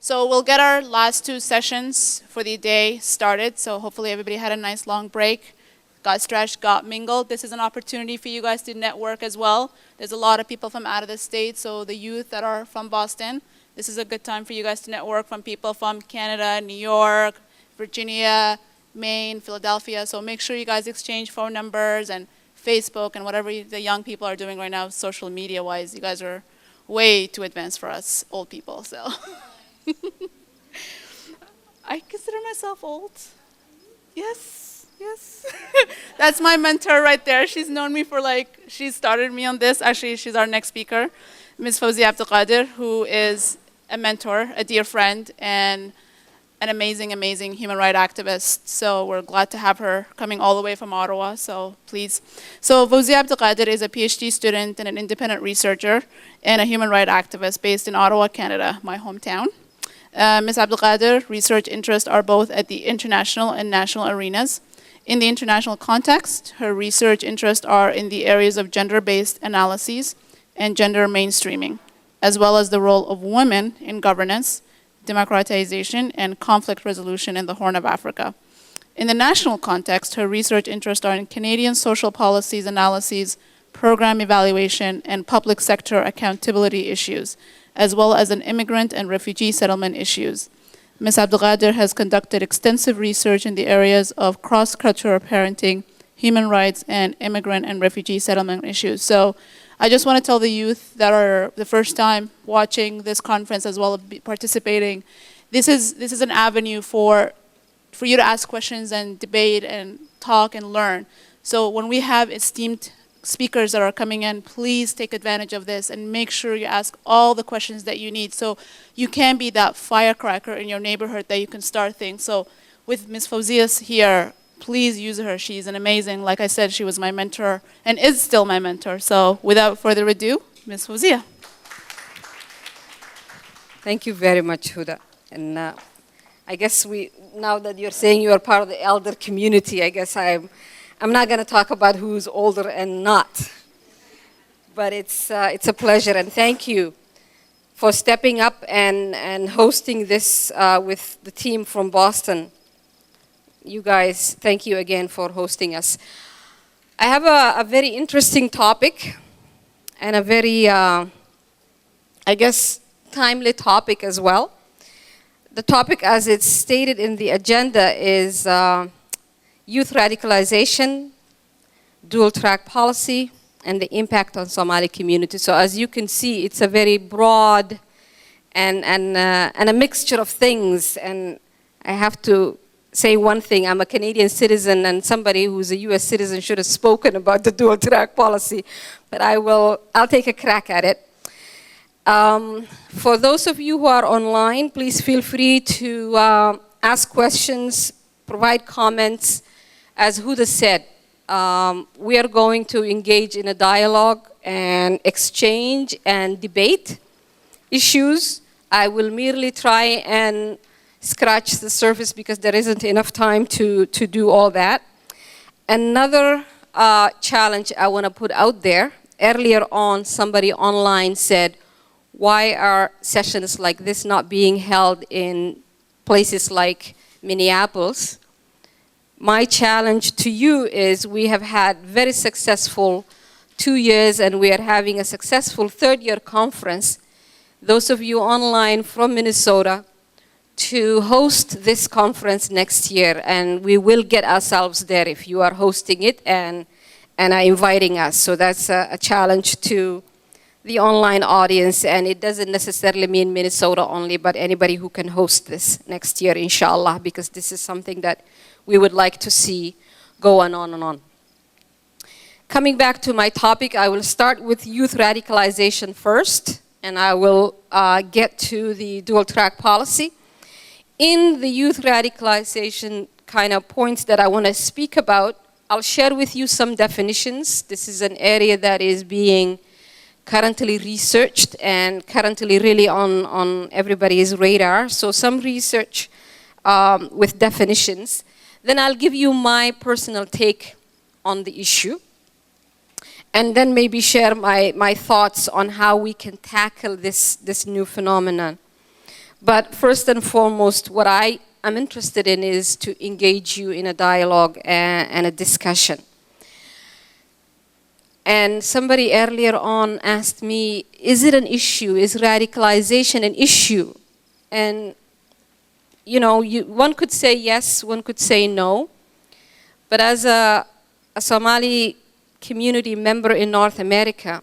So we'll get our last two sessions for the day started. So hopefully everybody had a nice long break, got stretched, got mingled. This is an opportunity for you guys to network as well. There's a lot of people from out of the state, so the youth that are from Boston, this is a good time for you guys to network from people from Canada, New York, Virginia, Maine, Philadelphia. So make sure you guys exchange phone numbers and Facebook and whatever the young people are doing right now, social media-wise. You guys are way too advanced for us old people, so. I consider myself old. Yes, yes. That's my mentor right there. She's known me for she started me on this. Actually, she's our next speaker, Ms. Fowsia Abdulkadir, who is a mentor, a dear friend, and an amazing, amazing human rights activist. So we're glad to have her coming all the way from Ottawa, so please. So Fowsia Abdulkadir is a PhD student and an independent researcher and a human rights activist based in Ottawa, Canada, my hometown. Ms. Abdulkadir research interests are both at the international and national arenas. In the international context, her research interests are in the areas of gender-based analyses and gender mainstreaming, as well as the role of women in governance, democratization, and conflict resolution in the Horn of Africa. In the national context, her research interests are in Canadian social policies analyses, program evaluation, and public sector accountability issues, as well as in immigrant and refugee settlement issues. Ms. Abdulkadir has conducted extensive research in the areas of cross-cultural parenting, human rights, and immigrant and refugee settlement issues. So I just want to tell the youth that are the first time watching this conference as well as participating, this is an avenue for you to ask questions and debate and talk and learn. So when we have esteemed speakers that are coming in, please take advantage of this and make sure you ask all the questions that you need so you can be that firecracker in your neighborhood that you can start things. So with Ms. Fawzia's here, please use her. She's an amazing, like I said, she was my mentor and is still my mentor. So without further ado, Ms. Fawzia. Thank you very much, Huda. And I guess now that you're saying you are part of the elder community, I guess I'm not going to talk about who's older and not, but it's a pleasure, and thank you for stepping up and hosting this with the team from Boston. You guys, thank you again for hosting us. I have a very interesting topic and a very, I guess, timely topic as well. The topic, as it's stated in the agenda, is youth radicalization, dual-track policy, and the impact on Somali community. So as you can see, it's a very broad and a mixture of things. And I have to say one thing, I'm a Canadian citizen, and somebody who's a US citizen should have spoken about the dual-track policy, but I'll take a crack at it. For those of you who are online, please feel free to ask questions, provide comments. As Huda said, we are going to engage in a dialogue and exchange and debate issues. I will merely try and scratch the surface because there isn't enough time to do all that. Another challenge I want to put out there, earlier on somebody online said, why are sessions like this not being held in places like Minneapolis? My challenge to you is we have had very successful 2 years and we are having a successful third-year conference. Those of you online from Minnesota to host this conference next year, and we will get ourselves there if you are hosting it and are inviting us. So that's a challenge to the online audience, and it doesn't necessarily mean Minnesota only, but anybody who can host this next year, inshallah, because this is something that we would like to see go on and on. Coming back to my topic, I will start with youth radicalization first, and I will get to the dual-track policy. In the youth radicalization kind of points that I want to speak about, I'll share with you some definitions. This is an area that is being currently researched and currently really on everybody's radar. So some research with definitions. Then I'll give you my personal take on the issue. And then maybe share my thoughts on how we can tackle this new phenomenon. But first and foremost, what I am interested in is to engage you in a dialogue and a discussion. And somebody earlier on asked me, is it an issue? Is radicalization an issue? And you know, one could say yes, one could say no. But as a Somali community member in North America,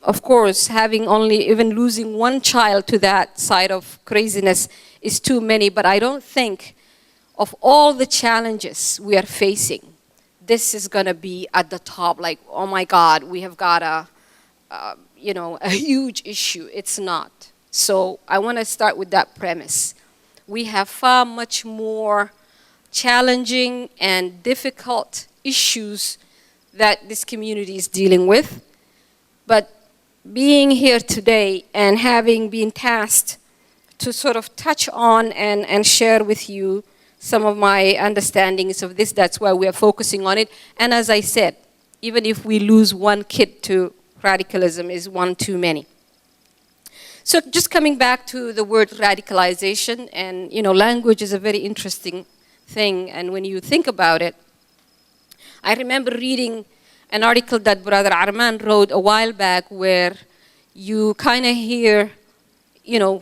of course, having only, even losing one child to that side of craziness is too many, but I don't think of all the challenges we are facing, this is gonna be at the top, like, oh my God, we have got a huge issue. It's not. So I wanna start with that premise. We have far much more challenging and difficult issues that this community is dealing with. But being here today and having been tasked to sort of touch on and share with you some of my understandings of this, that's why we are focusing on it. And as I said, even if we lose one kid to radicalism is one too many. So just coming back to the word radicalization, and language is a very interesting thing, and when you think about it, I remember reading an article that Brother Arman wrote a while back where you kind of hear,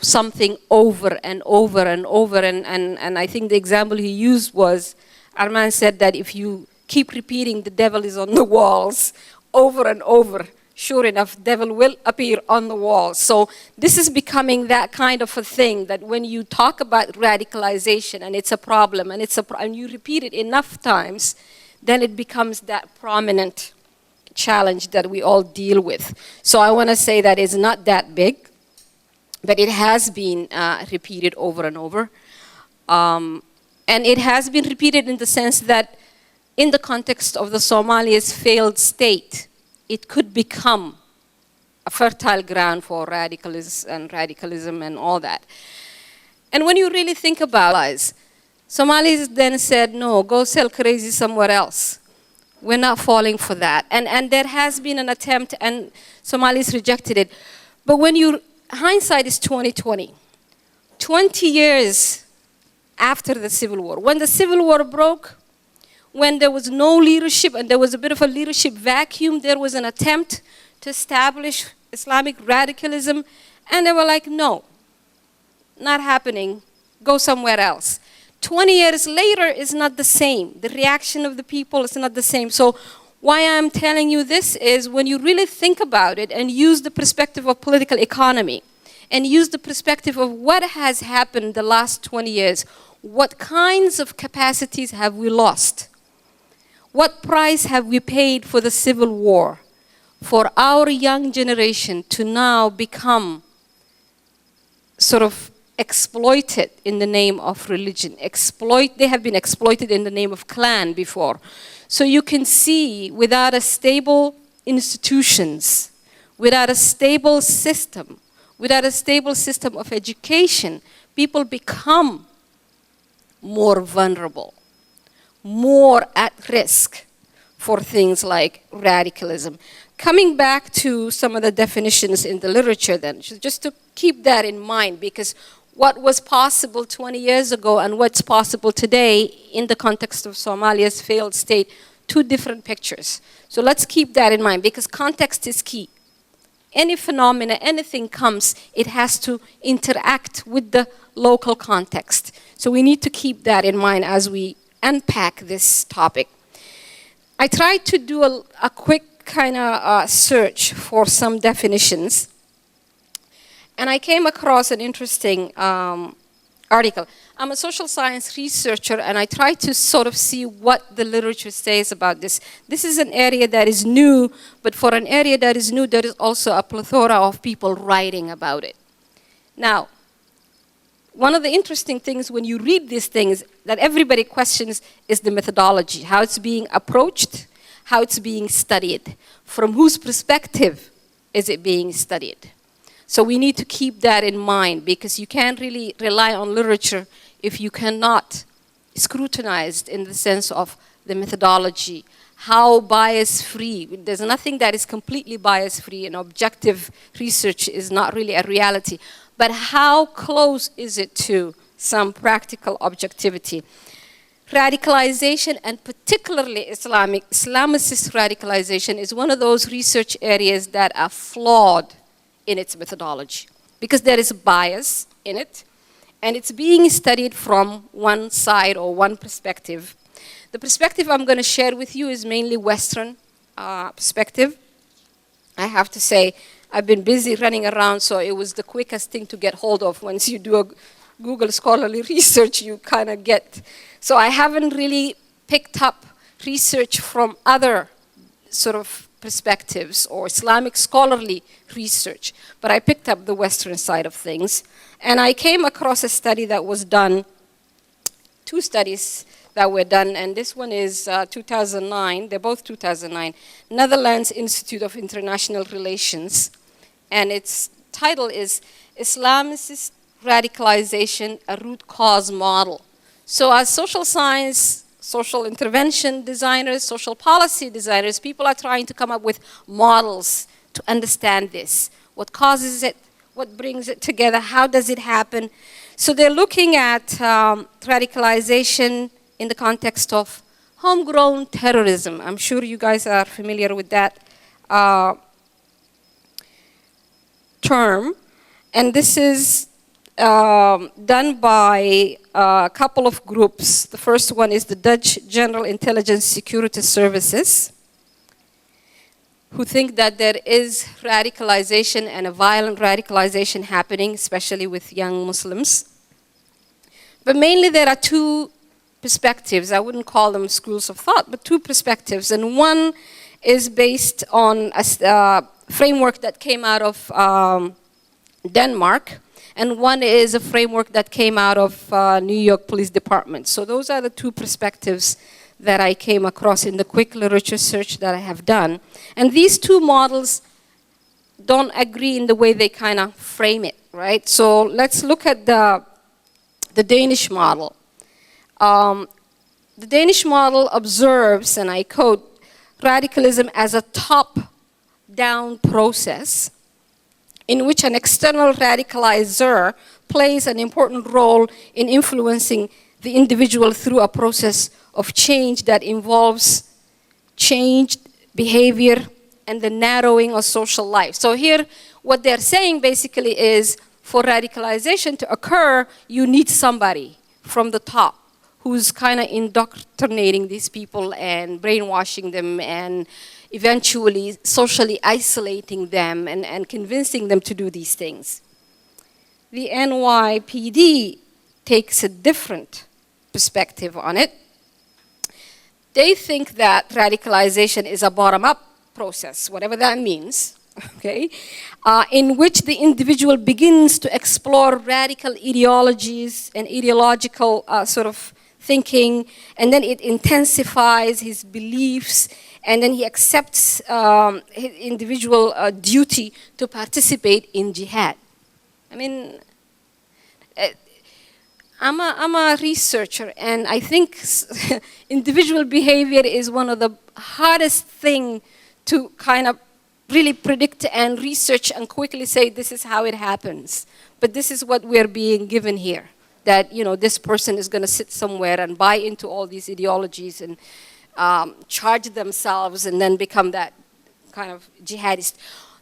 something over and over and over, and I think the example he used was, Arman said that if you keep repeating the devil is on the walls over and over, sure enough, devil will appear on the wall. So this is becoming that kind of a thing that when you talk about radicalization and it's a problem and and you repeat it enough times, then it becomes that prominent challenge that we all deal with. So I want to say that it's not that big, but it has been repeated over and over. And it has been repeated in the sense that in the context of the Somalia's failed state, it could become a fertile ground for radicalism and all that. And when you really think about it, Somalis then said, no, go sell crazy somewhere else. We're not falling for that. And there has been an attempt, and Somalis rejected it. But when hindsight is 2020. 20 years after the Civil War. When the Civil War broke, when there was no leadership and there was a bit of a leadership vacuum, there was an attempt to establish Islamic radicalism, and they were like, no, not happening, go somewhere else. 20 years later is not the same. The reaction of the people is not the same. So why I'm telling you this is when you really think about it and use the perspective of political economy and use the perspective of what has happened the last 20 years, what kinds of capacities have we lost? What price have we paid for the Civil War, for our young generation to now become sort of exploited in the name of religion? They have been exploited in the name of clan before. So you can see without a stable institutions, without a stable system of education, people become more vulnerable, more at risk for things like radicalism. Coming back to some of the definitions in the literature then, just to keep that in mind, because what was possible 20 years ago and what's possible today in the context of Somalia's failed state, two different pictures. So let's keep that in mind, because context is key. Any phenomena, anything comes, it has to interact with the local context. So we need to keep that in mind as we unpack this topic. I tried to do a quick kind of search for some definitions, and I came across an interesting article. I'm a social science researcher, and I try to sort of see what the literature says about this. This is an area that is new, but for an area that is new, there is also a plethora of people writing about it. Now, one of the interesting things when you read these things that everybody questions is the methodology, how it's being approached, how it's being studied, from whose perspective is it being studied. So we need to keep that in mind, because you can't really rely on literature if you cannot scrutinize in the sense of the methodology, how bias-free. There's nothing that is completely bias-free, and objective research is not really a reality. but how close is it to some practical objectivity? Radicalization, and particularly Islamicist radicalization, is one of those research areas that are flawed in its methodology because there is bias in it, and it's being studied from one side or one perspective. The perspective I'm going to share with you is mainly Western perspective. I have to say, I've been busy running around, so it was the quickest thing to get hold of. Once you do a Google scholarly research, you kind of get. So I haven't really picked up research from other sort of perspectives or Islamic scholarly research, but I picked up the Western side of things. And I came across a study that was done, two studies that were done, and this one is 2009, they're both 2009, Netherlands Institute of International Relations, and its title is Islamicist Radicalization, a Root Cause Model. So as social science, social intervention designers, social policy designers, people are trying to come up with models to understand this. What causes it? What brings it together? How does it happen? So they're looking at radicalization in the context of homegrown terrorism. I'm sure you guys are familiar with that term. And this is done by a couple of groups. The first one is the Dutch General Intelligence Security Services, who think that there is radicalization and a violent radicalization happening, especially with young Muslims. But mainly there are two perspectives. I wouldn't call them schools of thought, but two perspectives. And one is based on a framework that came out of Denmark, and one is a framework that came out of New York Police Department. So those are the two perspectives that I came across in the quick literature search that I have done. And these two models don't agree in the way they kind of frame it, right? So let's look at the Danish model. The Danish model observes, and I quote, radicalism as a top-down process in which an external radicalizer plays an important role in influencing the individual through a process of change that involves changed behavior and the narrowing of social life. So here, what they're saying basically is, for radicalization to occur, you need somebody from the top who's kind of indoctrinating these people and brainwashing them and eventually socially isolating them and convincing them to do these things. The NYPD takes a different perspective on it. They think that radicalization is a bottom-up process, whatever that means, okay, in which the individual begins to explore radical ideologies and ideological sort of thinking, and then it intensifies his beliefs, and then he accepts his individual duty to participate in jihad. I mean, I'm a researcher, and I think individual behavior is one of the hardest thing to kind of really predict and research and quickly say this is how it happens. But this is what we're being given here, that this person is going to sit somewhere and buy into all these ideologies and charge themselves and then become that kind of jihadist.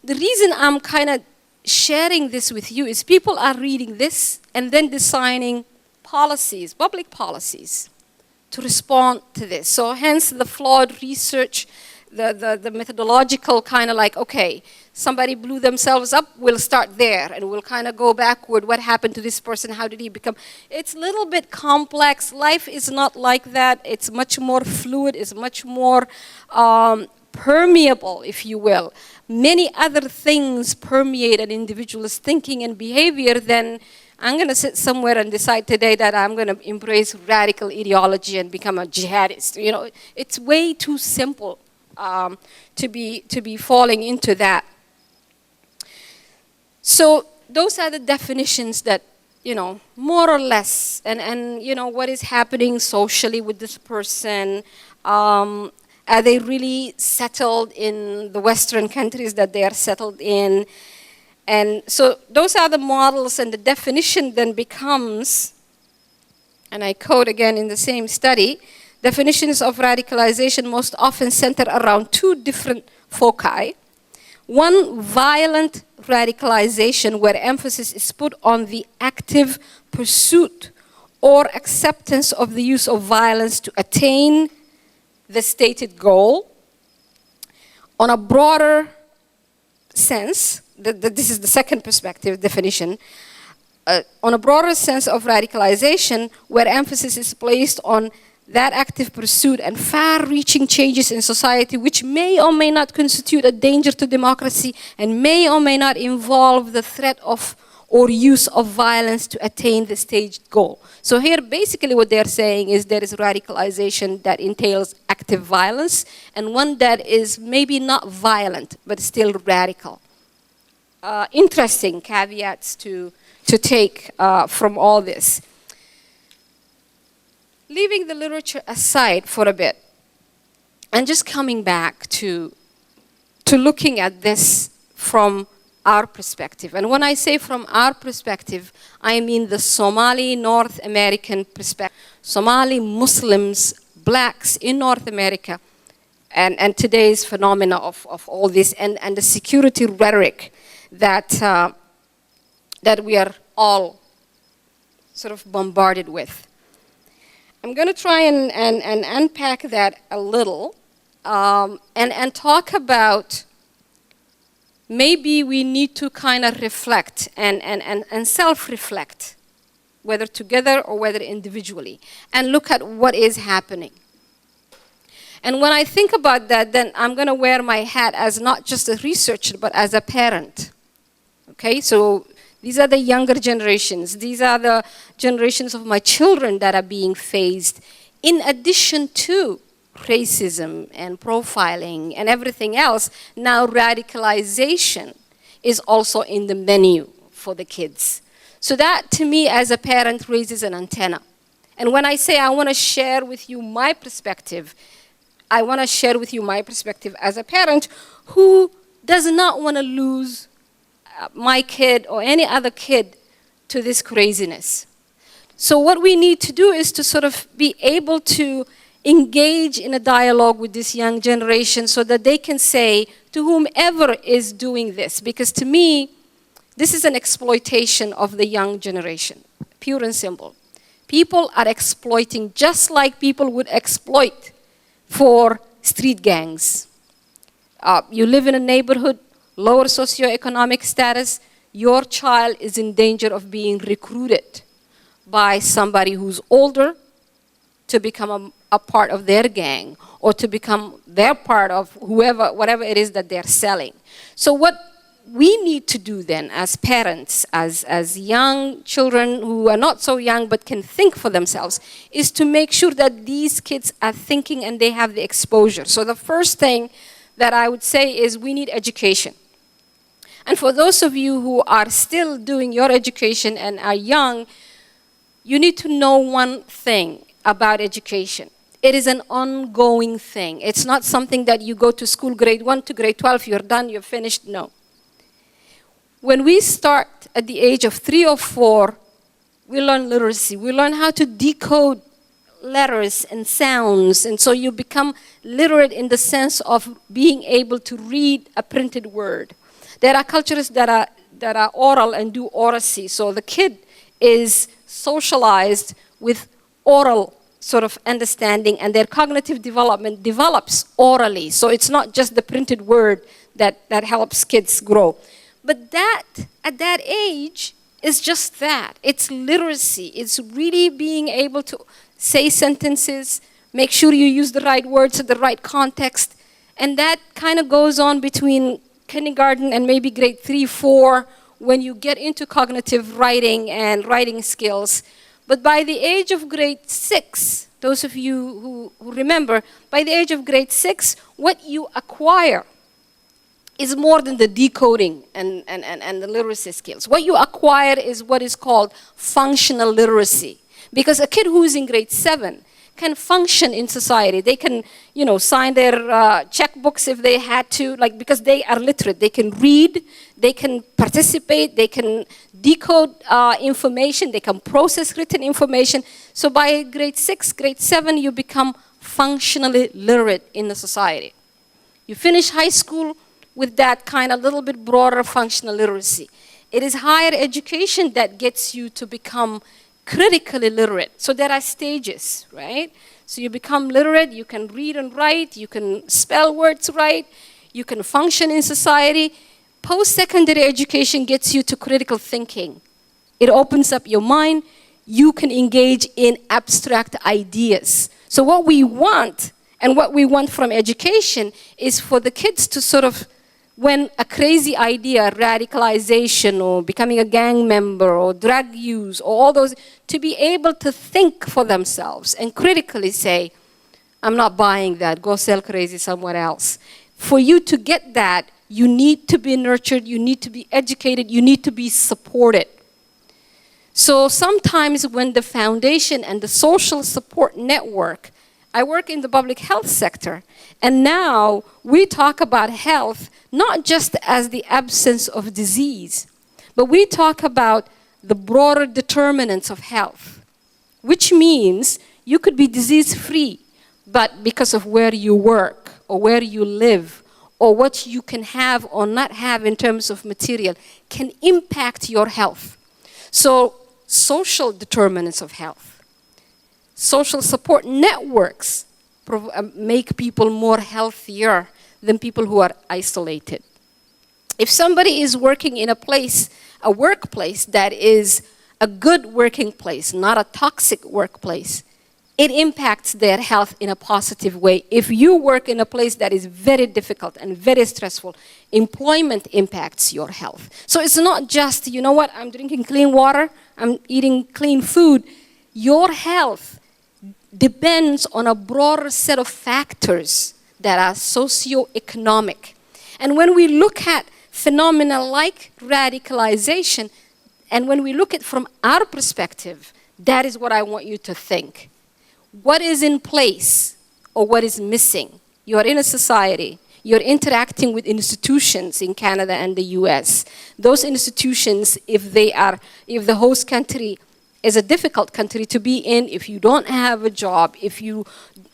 The reason I'm kind of sharing this with you is people are reading this and then designing policies, public policies, to respond to this. So hence the flawed research, the methodological kind of like, okay, somebody blew themselves up, we'll start there, and we'll kind of go backward. What happened to this person? How did he become? It's a little bit complex. Life is not like that. It's much more fluid. It's much more permeable, if you will. Many other things permeate an individual's thinking and behavior than I'm going to sit somewhere and decide today that I'm going to embrace radical ideology and become a jihadist. It's way too simple to be falling into that. So those are the definitions that, more or less, and what is happening socially with this person. Are they really settled in the Western countries that they are settled in? And so those are the models, and the definition then becomes, and I quote again in the same study, definitions of radicalization most often center around two different foci. One, violent radicalization, where emphasis is put on the active pursuit or acceptance of the use of violence to attain the stated goal. On a broader sense, this is the second perspective definition, on a broader sense of radicalization, where emphasis is placed on that active pursuit and far-reaching changes in society which may or may not constitute a danger to democracy and may or may not involve the threat of or use of violence to attain the staged goal. So here basically what they're saying is there is radicalization that entails active violence and one that is maybe not violent but still radical. Interesting caveats to take from all this. Leaving the literature aside for a bit, and just coming back to looking at this from our perspective. And when I say from our perspective, I mean the Somali North American perspective. Somali Muslims, blacks in North America, and today's phenomena of all this, and the security rhetoric that, that we are all sort of bombarded with. I'm going to try and unpack that a little and talk about maybe we need to kind of reflect and self-reflect, whether together or whether individually, and look at what is happening. And when I think about that, then I'm going to wear my hat as not just a researcher, but as a parent. Okay, so these are the younger generations. These are the generations of my children that are being faced, in addition to racism and profiling and everything else. Now radicalization is also in the menu for the kids. So that, to me, as a parent, raises an antenna. And when I say I want to share with you my perspective, I want to share with you my perspective as a parent who does not want to lose my kid or any other kid to this craziness. So what we need to do is to sort of be able to engage in a dialogue with this young generation so that they can say to whomever is doing this, because to me, this is an exploitation of the young generation, pure and simple. People are exploiting just like people would exploit for street gangs. You live in a neighborhood, lower socioeconomic status, your child is in danger of being recruited by somebody who's older to become a part of their gang or to become their part of whatever it is that they're selling. So what we need to do then as parents, as young children who are not so young but can think for themselves, is to make sure that these kids are thinking and they have the exposure. So the first thing that I would say is we need education. And for those of you who are still doing your education and are young, you need to know one thing about education. It is an ongoing thing. It's not something that you go to school grade 1 to grade 12, you're done, you're finished. No. When we start at the age of 3 or 4, we learn literacy. We learn how to decode letters and sounds. And so you become literate in the sense of being able to read a printed word. There are cultures that are oral and do oracy. So the kid is socialized with oral sort of understanding, and their cognitive development develops orally. So it's not just the printed word that helps kids grow. But that, at that age, is just that. It's literacy. It's really being able to say sentences, make sure you use the right words in the right context. And that kind of goes on between kindergarten and maybe grade 3, 4, when you get into cognitive writing and writing skills. But by the age of grade 6, those of you who remember, by the age of grade 6, what you acquire is more than the decoding and the literacy skills. What you acquire is what is called functional literacy. Because a kid who is in grade 7 can function in society. They can, you know, sign their checkbooks if they had to, like, because they are literate. They can read, they can participate, they can decode information, they can process written information. So by grade 6, grade 7, you become functionally literate in the society. You finish high school with that kind of little bit broader functional literacy. It is higher education that gets you to become critically literate. So there are stages, right? So you become literate, you can read and write, you can spell words right, you can function in society. Post-secondary education gets you to critical thinking. It opens up your mind. You can engage in abstract ideas. So what we want, and what we want from education, is for the kids to sort of, when a crazy idea, radicalization or becoming a gang member or drug use or all those, to be able to think for themselves and critically say, I'm not buying that, go sell crazy somewhere else. For you to get that, you need to be nurtured, you need to be educated, you need to be supported. So sometimes when the foundation and the social support network, I work in the public health sector, and now we talk about health not just as the absence of disease, but we talk about the broader determinants of health, which means you could be disease-free, but because of where you work or where you live or what you can have or not have in terms of material can impact your health. So social determinants of health, social support networks make people more healthier than people who are isolated. If somebody is working in a workplace that is a good working place, not a toxic workplace, it impacts their health in a positive way. If you work in a place that is very difficult and very stressful, employment impacts your health. So it's not just, you know what, I'm drinking clean water, I'm eating clean food. Your health depends on a broader set of factors that are socioeconomic. And when we look at phenomena like radicalization, and when we look at it from our perspective, that is what I want you to think. What is in place or what is missing? You are in a society. You're interacting with institutions in Canada and the US. Those institutions, if the host country is a difficult country to be in, if you don't have a job, if you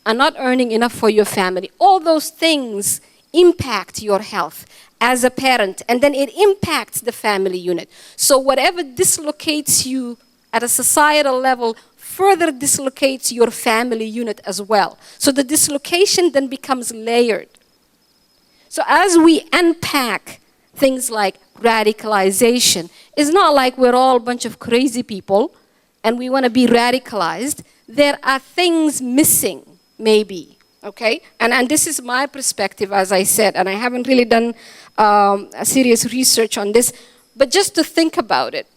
are not earning enough for your family, all those things impact your health as a parent, and then it impacts the family unit. So whatever dislocates you at a societal level further dislocates your family unit as well. So the dislocation then becomes layered. So as we unpack things like radicalization, it's not like we're all a bunch of crazy people and we want to be radicalized. There are things missing, maybe, okay? And this is my perspective, as I said, and I haven't really done a serious research on this, but just to think about it,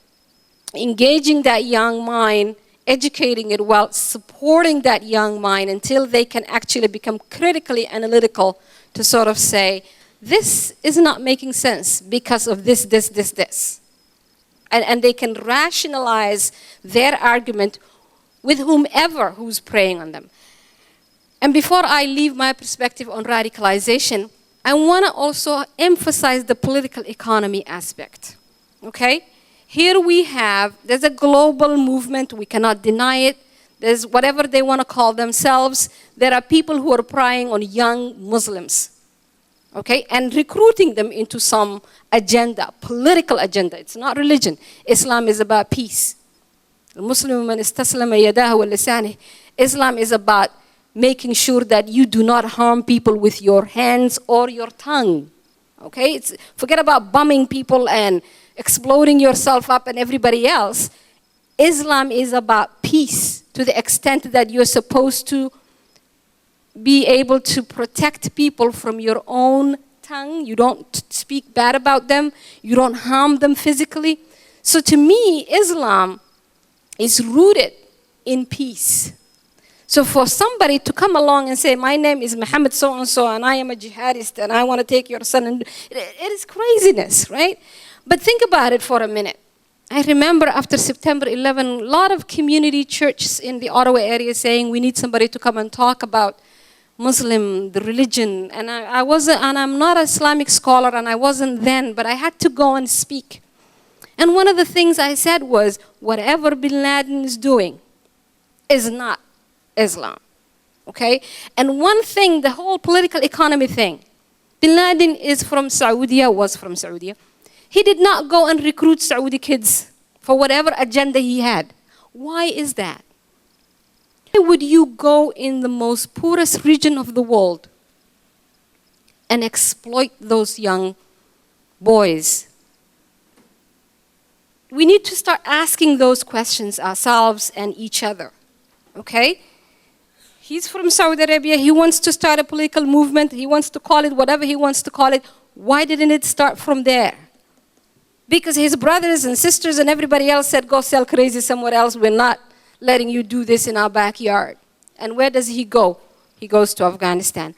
engaging that young mind, educating it well, supporting that young mind until they can actually become critically analytical to sort of say, this is not making sense because of this. And they can rationalize their argument with whomever who's preying on them. And before I leave my perspective on radicalization, I want to also emphasize the political economy aspect, okay? Here there's a global movement, we cannot deny it. There's whatever they want to call themselves. There are people who are preying on young Muslims, okay? And recruiting them into some agenda, political agenda. It's not religion. Islam is about peace. Islam is about making sure that you do not harm people with your hands or your tongue, okay? Forget about bombing people and exploding yourself up and everybody else. Islam is about peace to the extent that you're supposed to be able to protect people from your own tongue. You don't speak bad about them. You don't harm them physically. So to me, Islam is rooted in peace. So for somebody to come along and say, my name is Muhammad so-and-so and I am a jihadist and I want to take your son, and it is craziness, right? But think about it for a minute. I remember after September 11, a lot of community churches in the Ottawa area saying we need somebody to come and talk about Muslim, the religion. And I wasn't, and I'm not an Islamic scholar, and I wasn't then, but I had to go and speak. And one of the things I said was, whatever bin Laden is doing is not Islam, okay? And one thing, the whole political economy thing, bin Laden is from Saudi, was from Saudi. He did not go and recruit Saudi kids for whatever agenda he had. Why is that? Why would you go in the most poorest region of the world and exploit those young boys? We need to start asking those questions ourselves and each other, okay? He's from Saudi Arabia. He wants to start a political movement. He wants to call it whatever he wants to call it. Why didn't it start from there? Because his brothers and sisters and everybody else said, go sell crazy somewhere else. We're not letting you do this in our backyard. And where does he go? He goes to Afghanistan.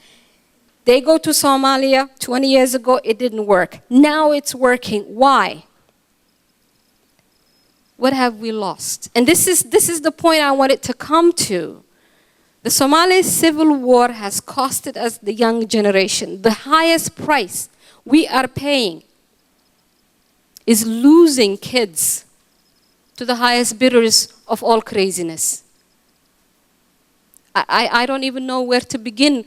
They go to Somalia 20 years ago. It didn't work. Now it's working. Why? What have we lost? And this is the point I wanted to come to. The Somali civil war has costed us, the young generation, the highest price we are paying is losing kids to the highest bidders of all craziness. I don't even know where to begin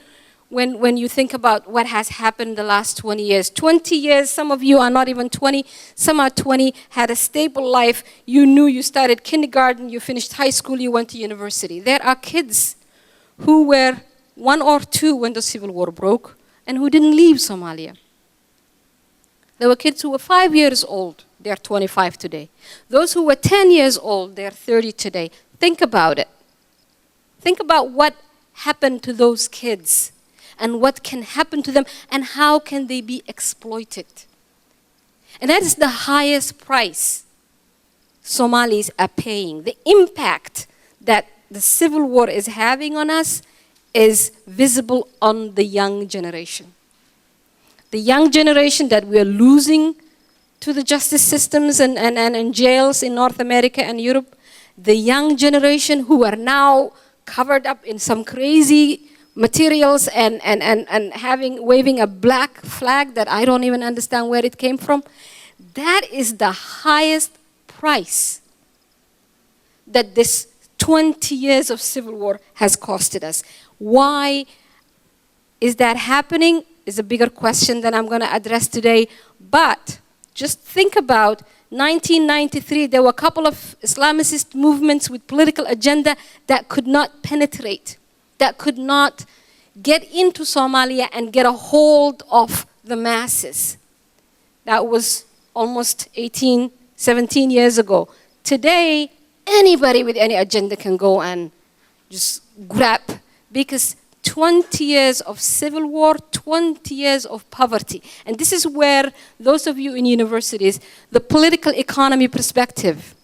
when you think about what has happened the last 20 years. 20 years, some of you are not even 20, some are 20, had a stable life. You knew you started kindergarten, you finished high school, you went to university. There are kids who were 1 or 2 when the civil war broke and who didn't leave Somalia. There were kids who were 5 years old, they're 25 today. Those who were 10 years old, they're 30 today. Think about it. Think about what happened to those kids and what can happen to them and how can they be exploited. And that is the highest price Somalis are paying. The impact that the civil war is having on us is visible on the young generation. The young generation that we are losing to the justice systems and jails in North America and Europe, the young generation who are now covered up in some crazy materials and waving a black flag that I don't even understand where it came from, that is the highest price that this 20 years of civil war has costed us. Why is that happening? Is a bigger question that I'm going to address today. But just think about 1993, there were a couple of Islamicist movements with political agenda that could not penetrate, that could not get into Somalia and get a hold of the masses. That was almost 18, 17 years ago. Today, anybody with any agenda can go and just grab, because 20 years of civil war, 20 years of poverty. And this is where those of you in universities, the political economy perspective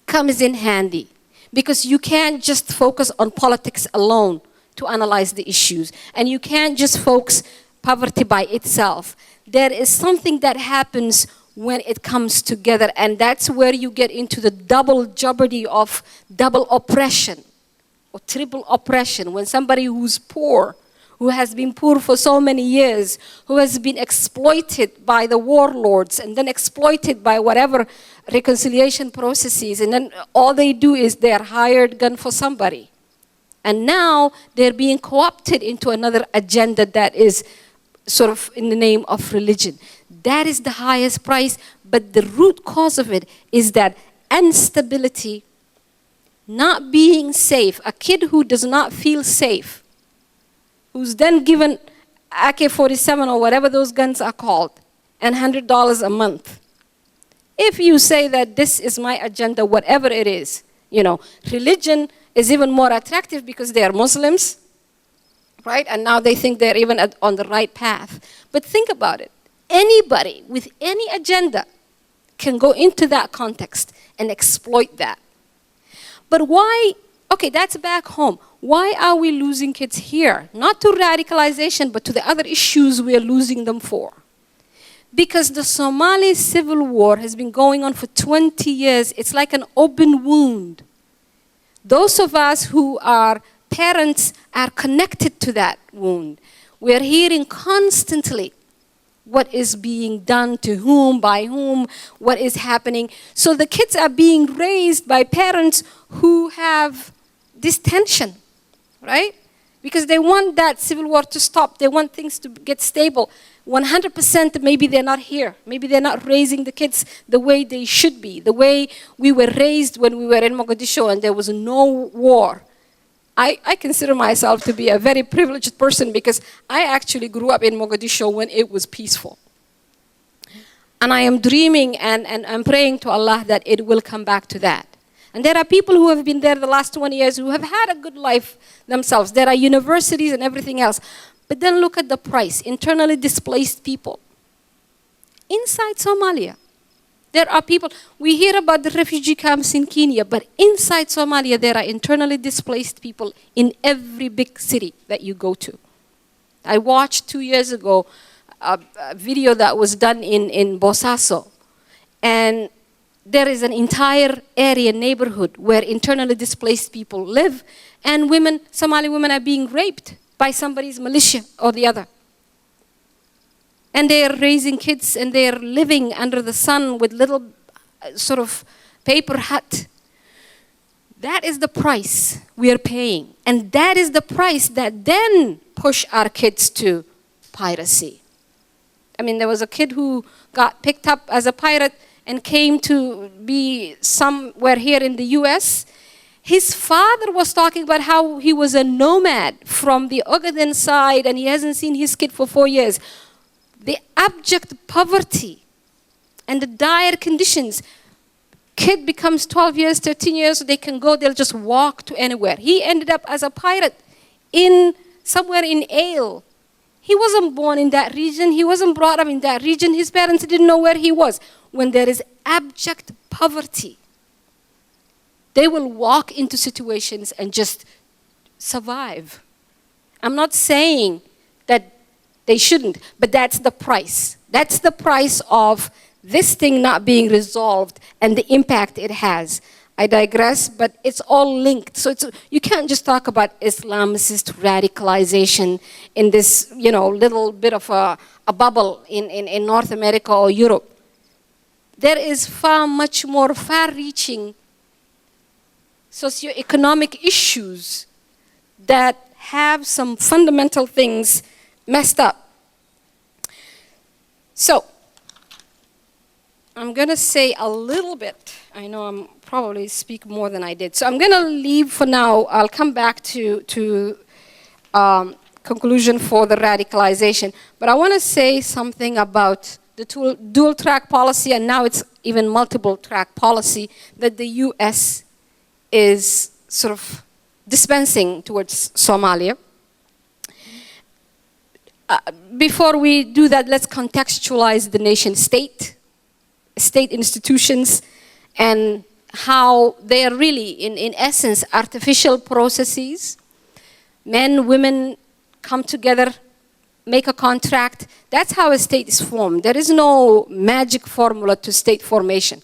comes in handy. Because you can't just focus on politics alone to analyze the issues. And you can't just focus poverty by itself. There is something that happens when it comes together. And that's where you get into the double jeopardy of double oppression. Or triple oppression, when somebody who's poor, who has been poor for so many years, who has been exploited by the warlords and then exploited by whatever reconciliation processes, and then all they do is they're hired gun for somebody. And now they're being co-opted into another agenda that is sort of in the name of religion. That is the highest price, but the root cause of it is that instability, not being safe. A kid who does not feel safe, who's then given AK-47 or whatever those guns are called, and $100 a month. If you say that this is my agenda, whatever it is, you know, religion is even more attractive because they are Muslims, right? And now they think they're even on the right path. But think about it. Anybody with any agenda can go into that context and exploit that. But why, okay, that's back home. Why are we losing kids here? Not to radicalization, but to the other issues we are losing them for. Because the Somali civil war has been going on for 20 years. It's like an open wound. Those of us who are parents are connected to that wound. We're hearing constantly what is being done to whom, by whom, what is happening. So the kids are being raised by parents who have this tension, right? Because they want that civil war to stop. They want things to get stable. 100% maybe they're not here. Maybe they're not raising the kids the way they should be, the way we were raised when we were in Mogadishu and there was no war. I consider myself to be a very privileged person because I actually grew up in Mogadishu when it was peaceful. And I am dreaming and I'm praying to Allah that it will come back to that. And there are people who have been there the last 20 years who have had a good life themselves. There are universities and everything else. But then look at the price. Internally displaced people. Inside Somalia. There are people, we hear about the refugee camps in Kenya, but inside Somalia there are internally displaced people in every big city that you go to. I watched 2 years ago a video that was done in Bosaso. And there is an entire area, neighborhood, where internally displaced people live, and women, Somali women, are being raped by somebody's militia or the other. And they are raising kids, and they are living under the sun with little sort of paper hut. That is the price we are paying. And that is the price that then push our kids to piracy. I mean, there was a kid who got picked up as a pirate and came to be somewhere here in the US. His father was talking about how he was a nomad from the Ogaden side and he hasn't seen his kid for 4 years. The abject poverty and the dire conditions. Kid becomes 12 years, 13 years, they can go, they'll just walk to anywhere. He ended up as a pirate in somewhere in Ale. He wasn't born in that region. He wasn't brought up in that region. His parents didn't know where he was. When there is abject poverty, they will walk into situations and just survive. I'm not saying that they shouldn't, but that's the price. That's the price of this thing not being resolved and the impact it has. I digress, but it's all linked. So you can't just talk about Islamicist radicalization in this, little bit of a bubble in North America or Europe. There is much more far-reaching socioeconomic issues that have some fundamental things messed up. So, I'm going to say a little bit. I know I'm probably speak more than I did. So I'm going to leave for now. I'll come back to conclusion for the radicalization. But I want to say something about the dual track policy, and now it's even multiple track policy that the US is sort of dispensing towards Somalia. Before we do that, let's contextualize the nation state institutions, and how they are really, in essence, artificial processes. Men, women come together, make a contract. That's how a state is formed. There is no magic formula to state formation.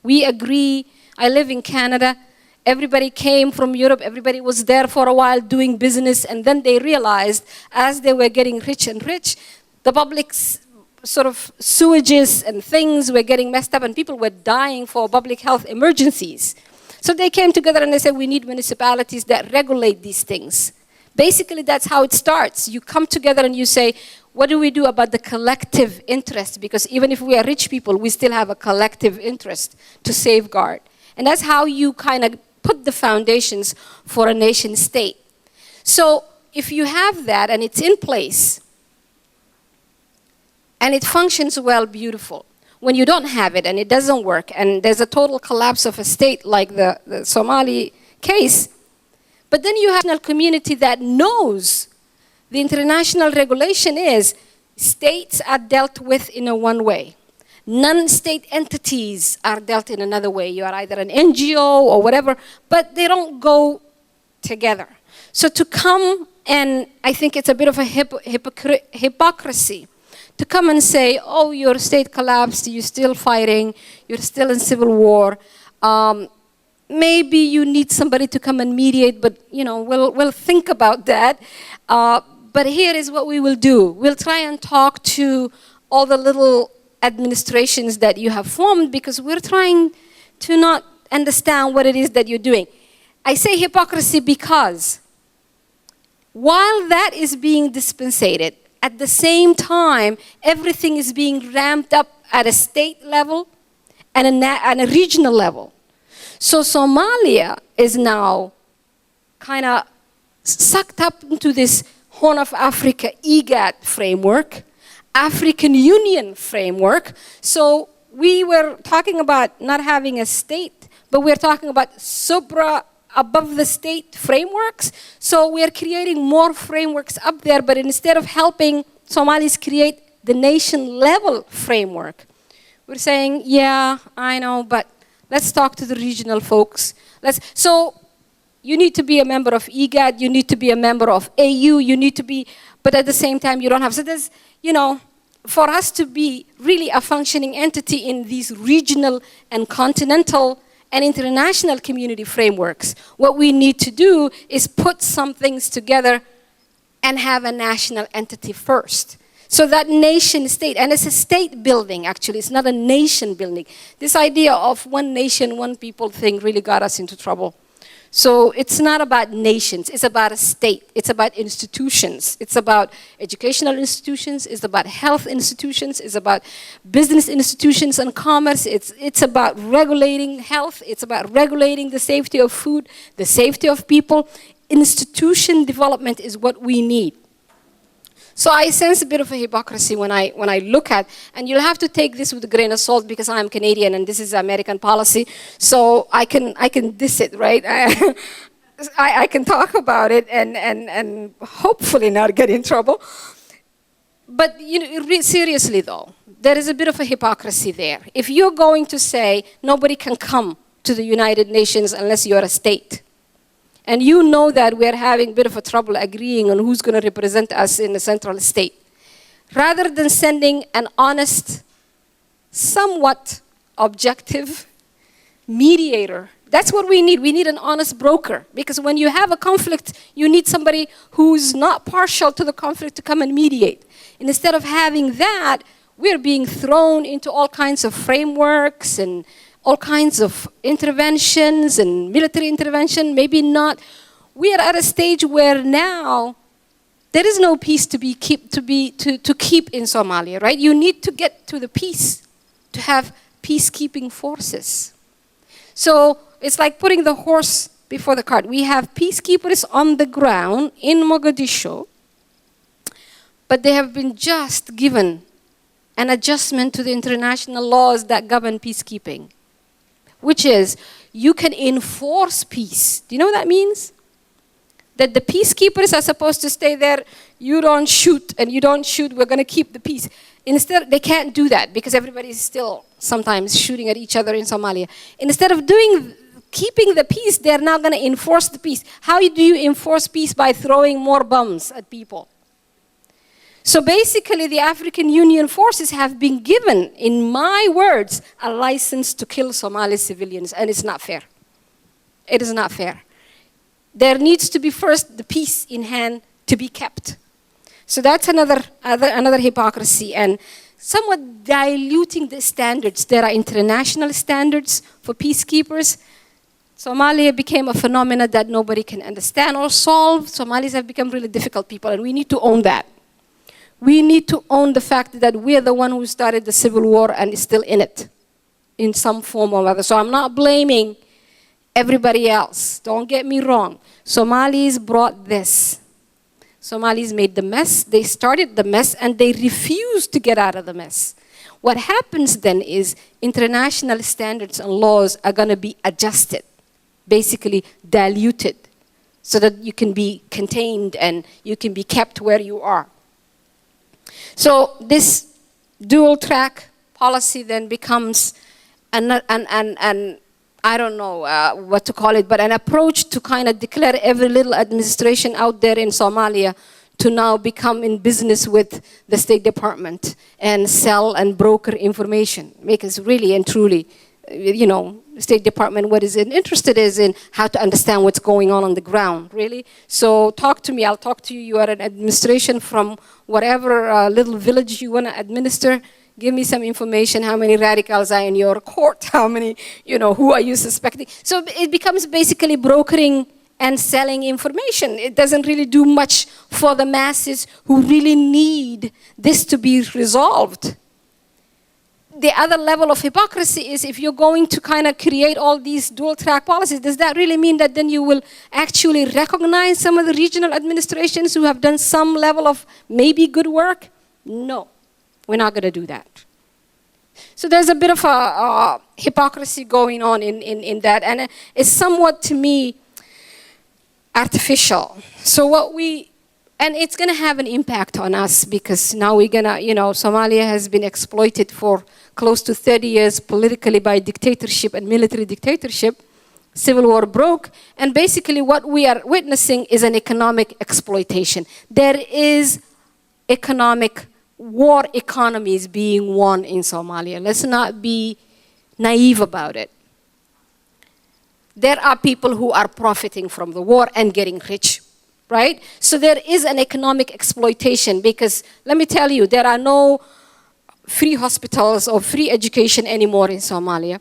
We agree. I live in Canada. Everybody came from Europe. Everybody was there for a while doing business. And then they realized, as they were getting rich and rich, the public's sort of sewages and things were getting messed up and people were dying for public health emergencies. So they came together and they said, we need municipalities that regulate these things. Basically, that's how it starts. You come together and you say, what do we do about the collective interest? Because even if we are rich people, we still have a collective interest to safeguard. And that's how you kind of put the foundations for a nation state. So if you have that and it's in place, and it functions well, beautiful. When you don't have it and it doesn't work, and there's a total collapse of a state like the Somali case, but then you have a national community that knows the international regulation is states are dealt with in a one way. Non-state entities are dealt in another way. You are either an NGO or whatever, but they don't go together. So to come, and I think it's a bit of a hypocrisy, to come and say, oh, your state collapsed, you're still fighting, you're still in civil war. Maybe you need somebody to come and mediate, but we'll think about that. But here is what we will do. We'll try and talk to all the little administrations that you have formed, because we're trying to not understand what it is that you're doing. I say hypocrisy because while that is being dispensated, at the same time, everything is being ramped up at a state level and a regional level. So Somalia is now kind of sucked up into this Horn of Africa IGAD framework, African Union framework. So we were talking about not having a state, but we're talking about above the state frameworks. So we're creating more frameworks up there, but instead of helping Somalis create the nation level framework, we're saying, yeah, I know, but let's talk to the regional folks. So you need to be a member of IGAD, you need to be a member of AU, you need to be, but at the same time you don't have. So there's, for us to be really a functioning entity in these regional and continental and international community frameworks, what we need to do is put some things together and have a national entity first. So that nation state, and it's a state building actually, it's not a nation building. This idea of one nation, one people thing really got us into trouble. So it's not about nations, it's about a state, it's about institutions, it's about educational institutions, it's about health institutions, it's about business institutions and commerce, it's about regulating health, it's about regulating the safety of food, the safety of people. Institution development is what we need. So I sense a bit of a hypocrisy when I look at, and you'll have to take this with a grain of salt because I'm Canadian and this is American policy, so I can diss it, right? I can talk about it and hopefully not get in trouble. But seriously though, there is a bit of a hypocrisy there. If you're going to say nobody can come to the United Nations unless you're a state, and you know that we're having a bit of a trouble agreeing on who's going to represent us in the central state, rather than sending an honest, somewhat objective mediator, that's what we need. We need an honest broker, because when you have a conflict, you need somebody who's not partial to the conflict to come and mediate. And instead of having that, we're being thrown into all kinds of frameworks and all kinds of interventions and military intervention, maybe not. We are at a stage where now there is no peace to keep in Somalia, right? You need to get to the peace, to have peacekeeping forces. So it's like putting the horse before the cart. We have peacekeepers on the ground in Mogadishu, but they have been just given an adjustment to the international laws that govern peacekeeping, which is you can enforce peace. Do you know what that means? That the peacekeepers are supposed to stay there, you don't shoot, and you don't shoot, we're going to keep the peace. Instead, they can't do that because everybody is still sometimes shooting at each other in Somalia. Instead of keeping the peace, they're now going to enforce the peace. How do you enforce peace? By throwing more bombs at people. So basically, the African Union forces have been given, in my words, a license to kill Somali civilians, and it's not fair. It is not fair. There needs to be first the peace in hand to be kept. So that's another hypocrisy, and somewhat diluting the standards. There are international standards for peacekeepers. Somalia became a phenomenon that nobody can understand or solve. Somalis have become really difficult people, and we need to own that. We need to own the fact that we are the one who started the civil war and is still in it, in some form or other. So I'm not blaming everybody else. Don't get me wrong. Somalis brought this. Somalis made the mess. They started the mess, and they refused to get out of the mess. What happens then is international standards and laws are going to be adjusted, basically diluted, so that you can be contained and you can be kept where you are. So this dual track policy then becomes an I don't know what to call it, but an approach to kind of declare every little administration out there in Somalia to now become in business with the State Department and sell and broker information. Because really and truly, you know, State Department, what is it interested is in how to understand what's going on the ground, really. So talk to me, I'll talk to you. You are an administration from whatever little village you want to administer. Give me some information, how many radicals are in your court, how many, you know, who are you suspecting? So it becomes basically brokering and selling information. It doesn't really do much for the masses who really need this to be resolved. The other level of hypocrisy is if you're going to kind of create all these dual track policies, does that really mean that then you will actually recognize some of the regional administrations who have done some level of maybe good work? No, we're not going to do that. So there's a bit of a hypocrisy going on in that, and it's somewhat, to me, artificial. So what and it's going to have an impact on us because now we're going to, you know, Somalia has been exploited for close to 30 years politically by dictatorship and military dictatorship. Civil war broke, and basically what we are witnessing is an economic exploitation. There is war economies being won in Somalia. Let's not be naive about it. There are people who are profiting from the war and getting rich, right? So there is an economic exploitation because, let me tell you, there are no free hospitals or free education anymore in Somalia.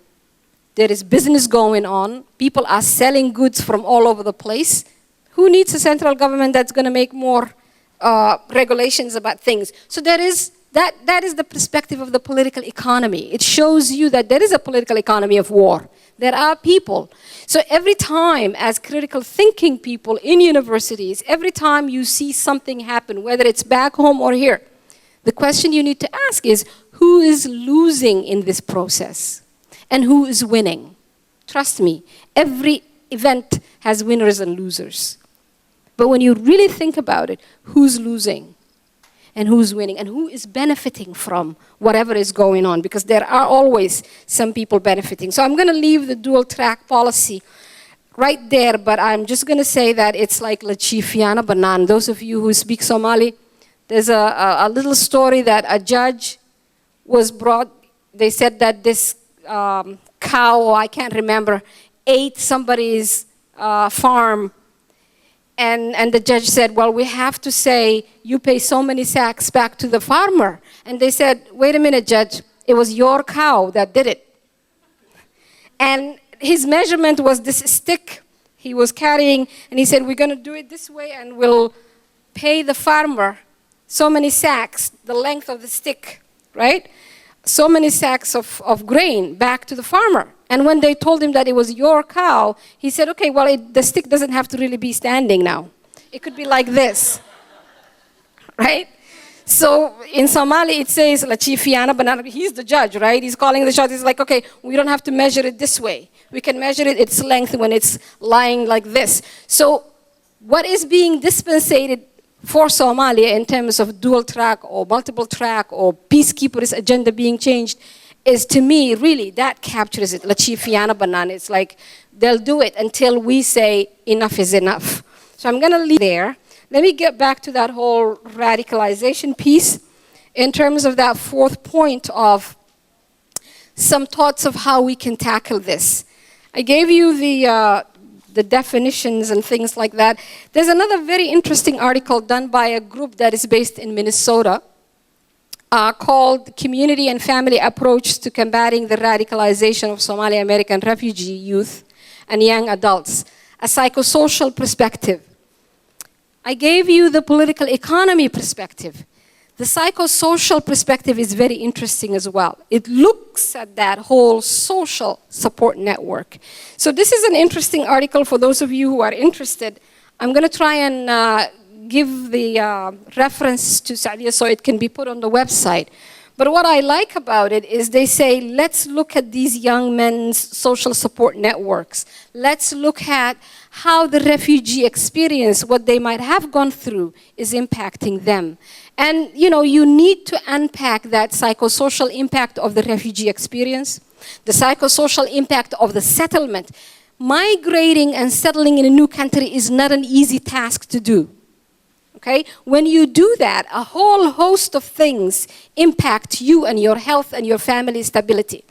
There is business going on. People are selling goods from all over the place. Who needs a central government that's going to make more regulations about things? So there is that is the perspective of the political economy. It shows you that there is a political economy of war. There are people. So every time, as critical thinking people in universities, every time you see something happen, whether it's back home or here, the question you need to ask is, who is losing in this process? And who is winning? Trust me, every event has winners and losers. But when you really think about it, who's losing? And who's winning? And who is benefiting from whatever is going on? Because there are always some people benefiting. So I'm going to leave the dual track policy right there, but I'm just going to say that it's like La Chifiana Banan. Those of you who speak Somali, there's a little story that a judge was brought. They said that this cow, I can't remember, ate somebody's farm. And the judge said, well, we have to say you pay so many sacks back to the farmer. And they said, wait a minute, judge, it was your cow that did it. And his measurement was this stick he was carrying, and he said, we're going to do it this way, and we'll pay the farmer so many sacks, the length of the stick, right? So many sacks of grain back to the farmer. And when they told him that it was your cow, he said, okay, well, the stick doesn't have to really be standing now. It could be like this, right? So in Somali, it says, La Chifiana Banana. He's the judge, right? He's calling the shots. He's like, okay, we don't have to measure it this way. We can measure it its length when it's lying like this. So what is being dispensated for Somalia in terms of dual track or multiple track or peacekeepers agenda being changed is, to me, really, that captures it. La Chifiana Banana. It's like they'll do it until we say enough is enough. So I'm going to leave there. Let me get back to that whole radicalization piece in terms of that fourth point of some thoughts of how we can tackle this. I gave you the definitions and things like that. There's another very interesting article done by a group that is based in Minnesota called Community and Family Approach to Combating the Radicalization of Somali American Refugee Youth and Young Adults, a Psychosocial Perspective. I gave you the political economy perspective. The psychosocial perspective is very interesting as well. It looks at that whole social support network. So this is an interesting article for those of you who are interested. I'm going to try and give the reference to Sadia so it can be put on the website. But what I like about it is they say, let's look at these young men's social support networks. Let's look at how the refugee experience, what they might have gone through, is impacting them. And, you know, you need to unpack that psychosocial impact of the refugee experience, the psychosocial impact of the settlement. Migrating and settling in a new country is not an easy task to do. Okay? When you do that, a whole host of things impact you and your health and your family stability.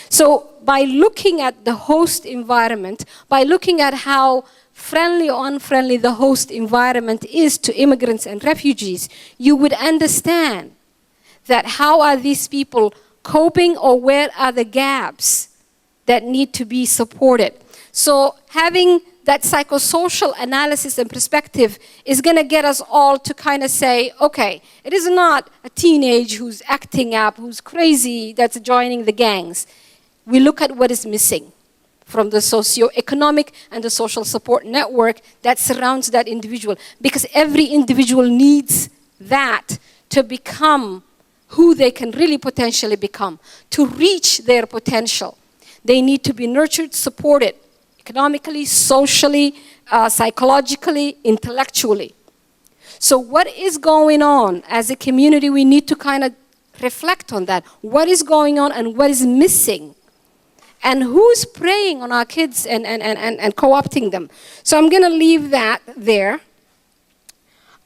So by looking at the host environment, by looking at how friendly or unfriendly the host environment is to immigrants and refugees, you would understand that how are these people coping, or where are the gaps that need to be supported. So having that psychosocial analysis and perspective is going to get us all to kind of say, okay, it is not a teenage who's acting up, who's crazy, that's joining the gangs. We look at what is missing from the socio-economic and the social support network that surrounds that individual, because every individual needs that to become who they can really potentially become, to reach their potential. They need to be nurtured, supported, economically, socially, psychologically, intellectually. So what is going on as a community? We need to kind of reflect on that. What is going on and what is missing? And who's preying on our kids and co-opting them? So I'm going to leave that there.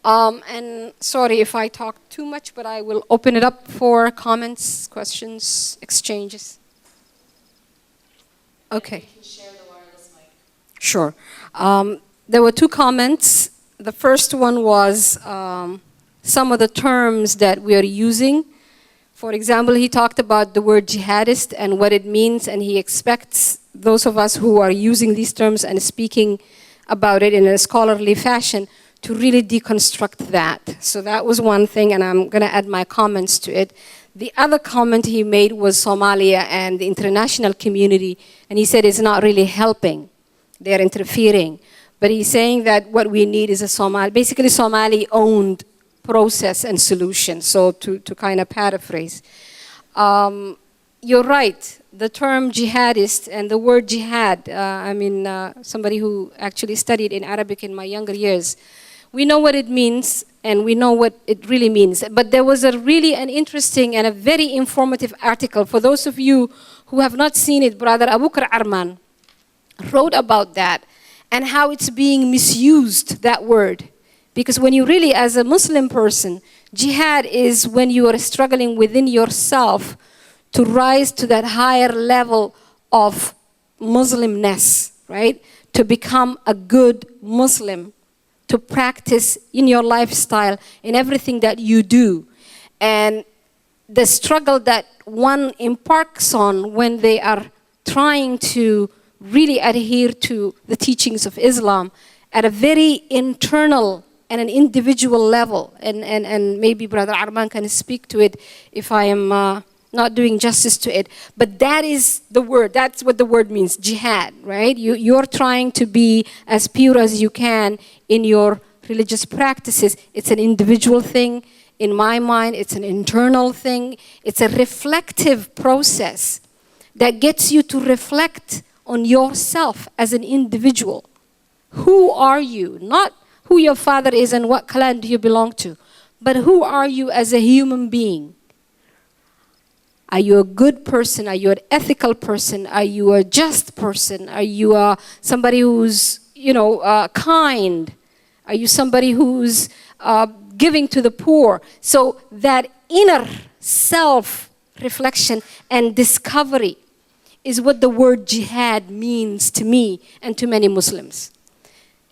And sorry if I talk too much, but I will open it up for comments, questions, exchanges. Okay. Sure. There were two comments. The first one was some of the terms that we are using. For example, he talked about the word jihadist and what it means, and he expects those of us who are using these terms and speaking about it in a scholarly fashion to really deconstruct that. So that was one thing, and I'm going to add my comments to it. The other comment he made was Somalia and the international community, and he said it's not really helping. They're interfering. But he's saying that what we need is a basically Somali-owned process and solution. So to kind of paraphrase. You're right. The term jihadist and the word jihad, somebody who actually studied in Arabic in my younger years, we know what it means and we know what it really means. But there was really an interesting and a very informative article. For those of you who have not seen it, Brother Abukar Arman wrote about that and how it's being misused, that word. Because when you really, as a Muslim person, jihad is when you are struggling within yourself to rise to that higher level of Muslimness, right? To become a good Muslim, to practice in your lifestyle, in everything that you do. And the struggle that one embarks on when they are trying to really adhere to the teachings of Islam at a very internal and an individual level. And maybe Brother Arman can speak to it if I am not doing justice to it. But that is the word. That's what the word means, jihad, right? You're trying to be as pure as you can in your religious practices. It's an individual thing. In my mind, it's an internal thing. It's a reflective process that gets you to reflect on yourself as an individual. Who are you? Not who your father is and what clan do you belong to, but who are you as a human being? Are you a good person? Are you an ethical person? Are you a just person? Are you somebody who's, kind? Are you somebody who's giving to the poor? So that inner self-reflection and discovery is what the word jihad means to me and to many Muslims.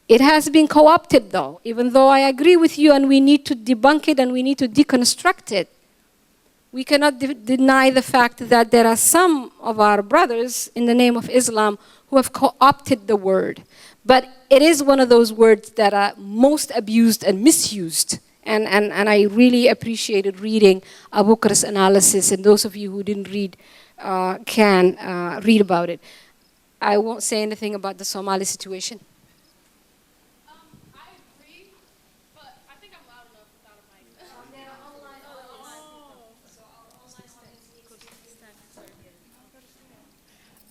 It has been co-opted though, even though I agree with you and we need to debunk it and we need to deconstruct it. We cannot deny the fact that there are some of our brothers in the name of Islam who have co-opted the word. But it is one of those words that are most abused and misused. And I really appreciated reading Abukar's analysis, and those of you who didn't read can read about it. I won't say anything about the Somali situation. I agree, but I think I'm loud enough without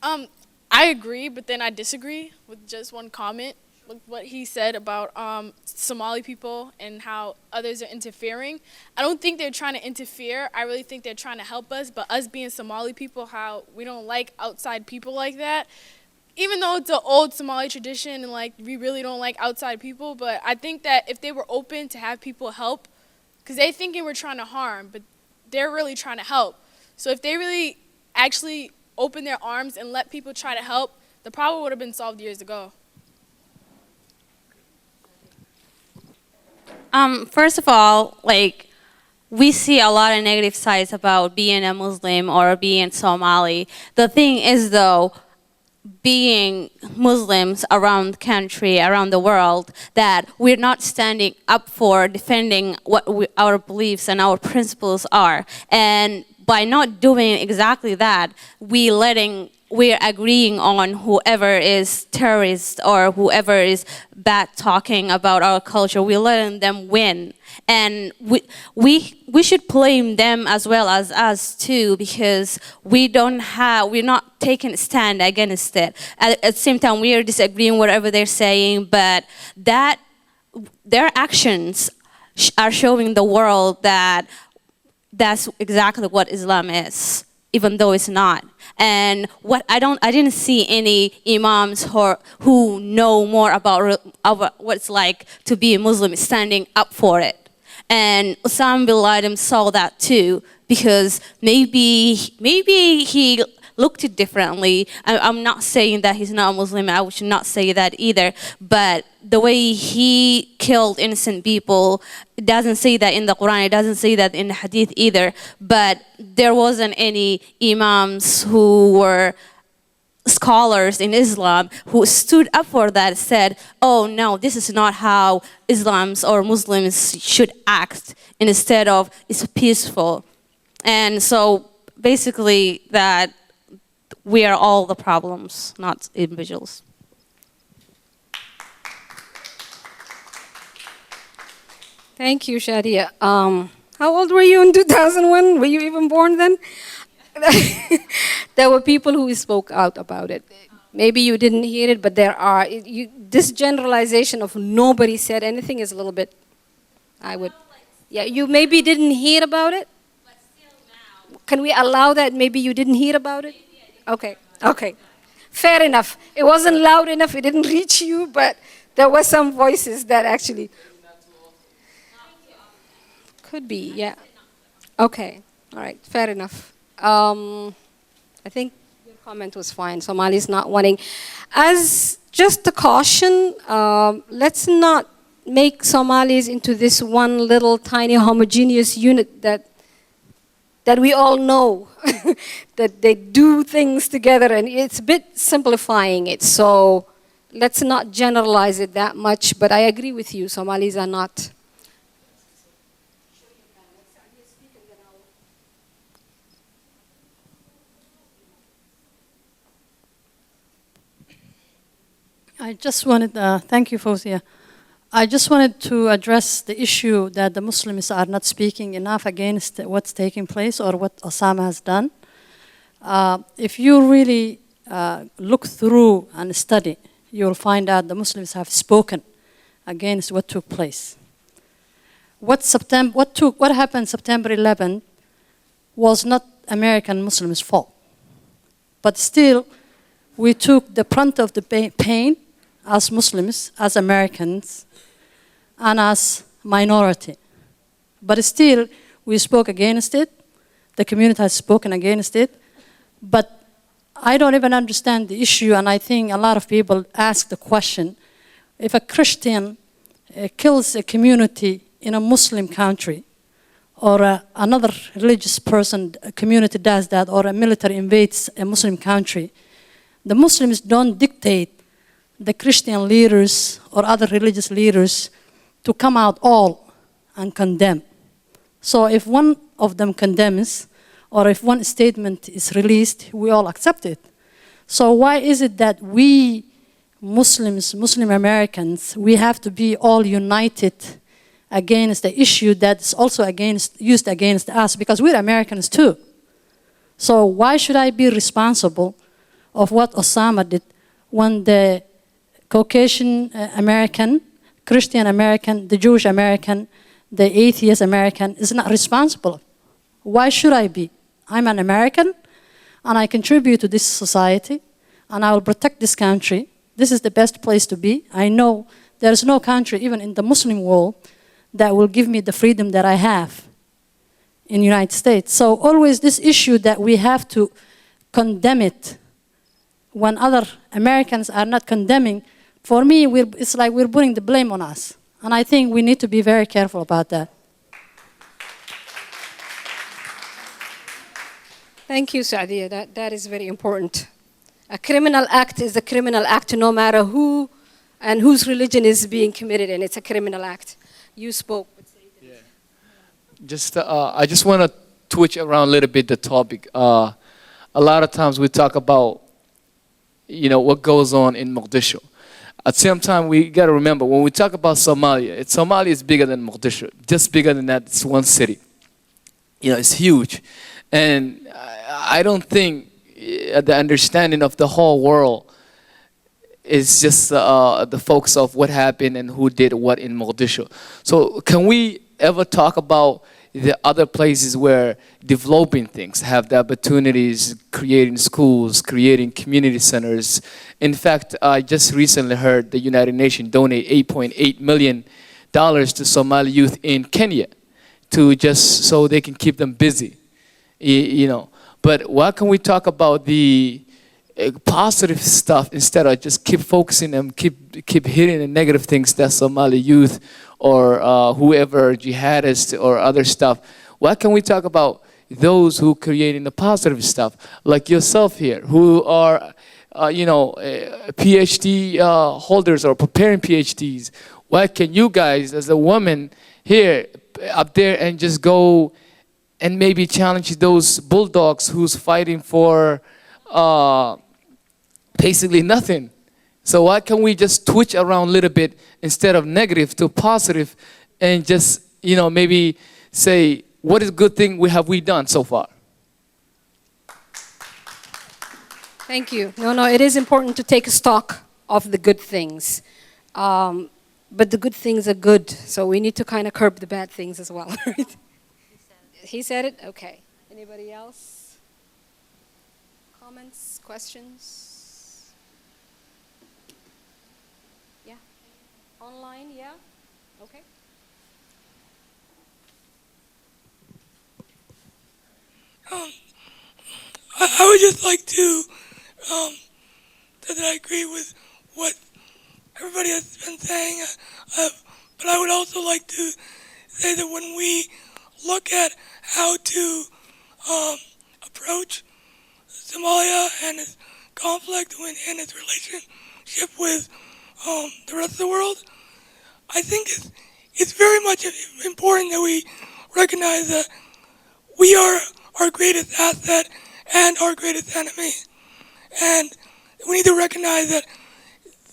a mic. I agree, but then I disagree with just one comment with what he said about Somali people and how others are interfering. I don't think they're trying to interfere. I really think they're trying to help us, but us being Somali people, how we don't like outside people like that. even though it's an old Somali tradition and like we really don't like outside people, but I think that if they were open to have people help, because they thinking we're trying to harm, but they're really trying to help. So if they really actually open their arms and let people try to help, the problem would have been solved years ago. First of all, like, we see a lot of negative sides about being a Muslim or being Somali. The thing is, though, being Muslims around the country, around the world, that we're not standing up for defending what our beliefs and our principles are. And by not doing exactly that, we're agreeing on whoever is terrorist or whoever is bad talking about our culture. We're letting them win. And we should blame them as well as us too, because we're not taking a stand against it. At the same time, we are disagreeing whatever they're saying, but their actions are showing the world that that's exactly what Islam is, even though it's not. And I didn't see any imams who know more about what it's like to be a Muslim standing up for it. And Osama bin Laden saw that too, because maybe he looked it differently. I'm not saying that he's not a Muslim. I should not say that either. But the way he killed innocent people, it doesn't say that in the Quran. It doesn't say that in the Hadith either. But there wasn't any imams who were scholars in Islam who stood up for that, said, oh no, this is not how Islams or Muslims should act. Instead of, it's peaceful. And so basically that we are all the problems, not individuals. Thank you, Shadia. How old were you in 2001? Were you even born then? There were people who spoke out about it. Maybe you didn't hear it, but there are. This generalization of nobody said anything is a little bit, yeah, you maybe didn't hear about it? But still now. Can we allow that? Maybe you didn't hear about it? Okay. Fair enough. It wasn't loud enough, it didn't reach you, but there were some voices that actually. Could be, yeah. Okay, all right, fair enough. I think your comment was fine. Somali's not wanting. As just a caution, let's not make Somalis into this one little tiny homogeneous unit that we all know, that they do things together, and it's a bit simplifying it. So let's not generalize it that much, but I agree with you, Somalis are not. I just wanted, thank you, Fowsia. I just wanted to address the issue that the Muslims are not speaking enough against what's taking place or what Osama has done. If you really look through and study, you'll find out the Muslims have spoken against what took place. What happened September 11 was not American Muslims' fault. But still, we took the brunt of the pain as Muslims, as Americans, and as minority. But still, we spoke against it. The community has spoken against it. But I don't even understand the issue, and I think a lot of people ask the question, if a Christian kills a community in a Muslim country, or another religious person, a community does that, or a military invades a Muslim country, the Muslims don't dictate the Christian leaders or other religious leaders to come out all and condemn. So if one of them condemns, or if one statement is released, we all accept it. So why is it that we Muslims, Muslim Americans, we have to be all united against the issue that's also used against us, because we're Americans too. So why should I be responsible of what Osama did when the Caucasian American, Christian American, the Jewish American, the atheist American is not responsible? Why should I be? I'm an American and I contribute to this society. and I will protect this country. This is the best place to be. I know there's no country, even in the Muslim world, that will give me the freedom that I have in the United States. So always this issue that we have to condemn it when other Americans are not condemning, for me, it's like we're putting the blame on us. And I think we need to be very careful about that. Thank you, Sadia. That is very important. A criminal act is a criminal act no matter who and whose religion is being committed, and it's a criminal act. You spoke. Yeah. I just want to twitch around a little bit the topic. A lot of times we talk about, what goes on in Mogadishu. At the same time, we got to remember, when we talk about Somalia, Somalia is bigger than Mogadishu. Just bigger than that, it's one city. It's huge. And I don't think the understanding of the whole world is just the focus of what happened and who did what in Mogadishu. So can we ever talk about the other places where developing things have the opportunities, creating schools, creating community centers? In fact, I just recently heard the United Nations donate $8.8 million to Somali youth in Kenya just so they can keep them busy. But why can we talk about the positive stuff instead of just keep focusing and keep hitting the negative things that Somali youth or whoever jihadists or other stuff? Why can we talk about those who creating the positive stuff, like yourself here, who are PhD holders or preparing PhDs? Why can you guys, as a woman here up there, and just go and maybe challenge those bulldogs who's fighting for basically nothing? So why can't we just twitch around a little bit instead of negative to positive, and just maybe say, what is a good thing we done so far? Thank you. No, it is important to take stock of the good things. But the good things are good, so we need to kind of curb the bad things as well, right? He said it? Okay. Anybody else? Comments, questions? Yeah. Online, yeah? Okay. I would just like to say that I agree with what everybody has been saying, but I would also like to say that when we look at how to approach Somalia and its conflict and its relationship with the rest of the world, I think it's very much important that we recognize that we are our greatest asset and our greatest enemy. And we need to recognize that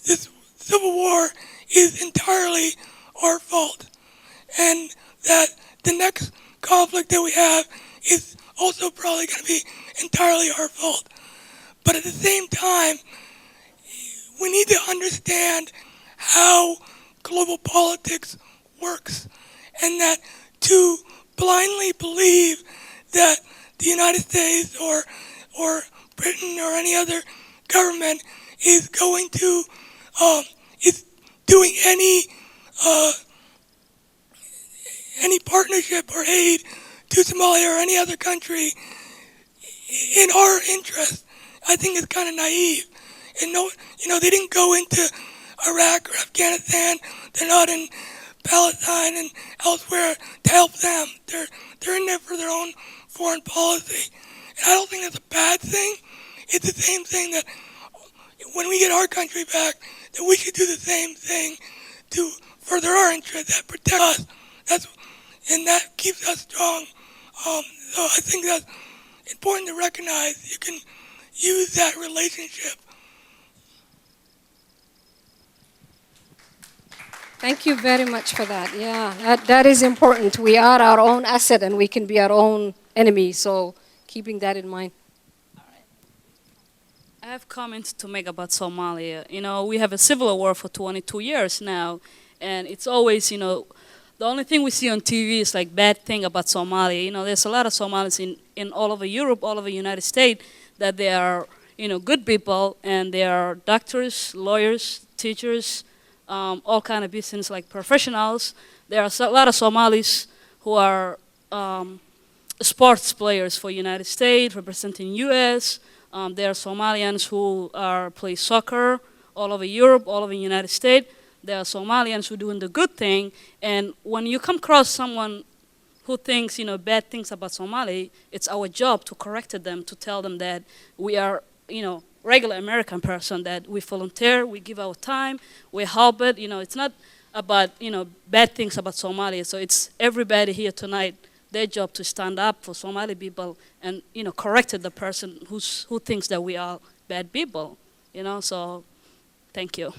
this civil war is entirely our fault, and that the next conflict that we have is also probably going to be entirely our fault. But at the same time, we need to understand how global politics works, and that to blindly believe that the United States or Britain or any other government is going to is doing any partnership or aid to Somalia or any other country in our interest, I think is kind of naive. And they didn't go into Iraq or Afghanistan. They're not in Palestine and elsewhere to help them. They're in there for their own foreign policy. And I don't think that's a bad thing. It's the same thing that when we get our country back, that we should do the same thing to further our interests, that protect us. And that keeps us strong. So I think that's important to recognize. You can use that relationship. Thank you very much for that. Yeah, that is important. We are our own asset and we can be our own enemy. So keeping that in mind. I have comments to make about Somalia. We have a civil war for 22 years now, and it's always, the only thing we see on TV is like bad thing about Somalia. There's a lot of Somalis in all over Europe, all over the United States, that they are, good people, and they are doctors, lawyers, teachers, all kind of business like professionals. There are a lot of Somalis who are sports players for United States, representing U.S. There are Somalians who play soccer all over Europe, all over the United States. There are Somalians who are doing the good thing. And when you come across someone who thinks, bad things about Somali, it's our job to correct them, to tell them that we are, regular American person, that we volunteer, we give our time, we help it. It's not about, bad things about Somalia. So it's everybody here tonight, their job to stand up for Somali people and, correct the person who thinks that we are bad people, So thank you.